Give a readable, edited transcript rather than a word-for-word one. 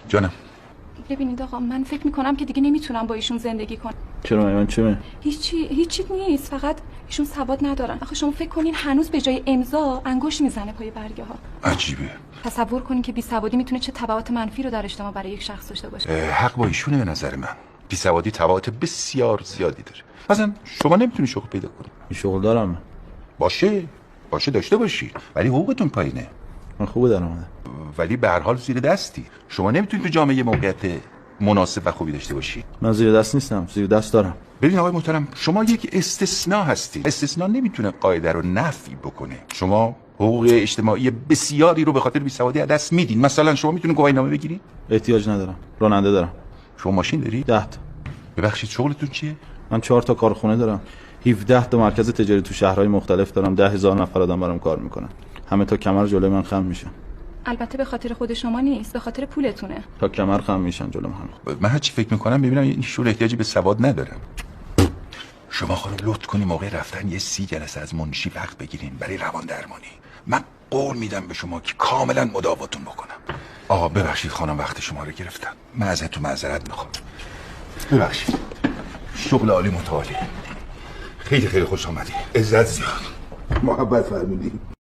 جانم. ببینید آقا، من فکر میکنم که دیگه نمیتونم با ایشون زندگی کنم. چرا من چه؟ هیچی نیست، فقط ایشون سواد ندارن. آخه شما فکر کنین هنوز به جای امضا انگشت میزنه پای برگه ها. عجیبه. تصور کنین که بیسوادی میتونه چه تبعات منفی رو در اجتماع برای یک شخص داشته باشه. حق با ایشونه به نظر من. بیسوادی تبعات بسیار زیادی داره. مثلا شما نمیتونی شغل پیدا کنی. این شغل دارم. باشه داشته باشی، ولی حقوقتون پایینه. من خوبه درآمده، ولی به هر حال زیر دستی. شما نمیتونید تو جامعه موقعیت مناسب و خوبی داشته باشی. من زیر دست نیستم، زیر دست دارم. ببین آقای محترم، شما یک استثناء هستید. استثناء نمیتونه قاعده رو نفی بکنه. شما حقوق اجتماعی بسیاری رو به خاطر بیسوادی از دست میدین. مثلا شما میتونید گواهینامه بگیرید؟ احتیاج ندارم، راننده دارم. شما ماشین داری؟ 10 تا. ببخشید شغلتون چیه؟ من 4 تا کارخونه دارم، 17 تا مرکز تجاری تو شهرهای مختلف دارم، 10,000 نفر آدم برام کار میکنن. همه تا کمر جلوی من خم میشن. البته به خاطر خود شما نیست، به خاطر پولتونه. تا کمر خم میشن جلوم هم. من هرچی فکر میکنم ببینم این شور احتیاجی به سواد ندارم. شما خانم لطف کنی موقع رفتن یه 30 جلسه از منشی وقت بگیرین برای روان درمانی. من قول میدم به شما که کاملا مداواتون بکنم. آقا ببخشید خانم وقت شما رو گرفتم. من ازتون معذرت میخوام. ببخشید. شغل عالی متعالی. خیلی خوش آمدی. عزت زیاد. محبت فرمودی.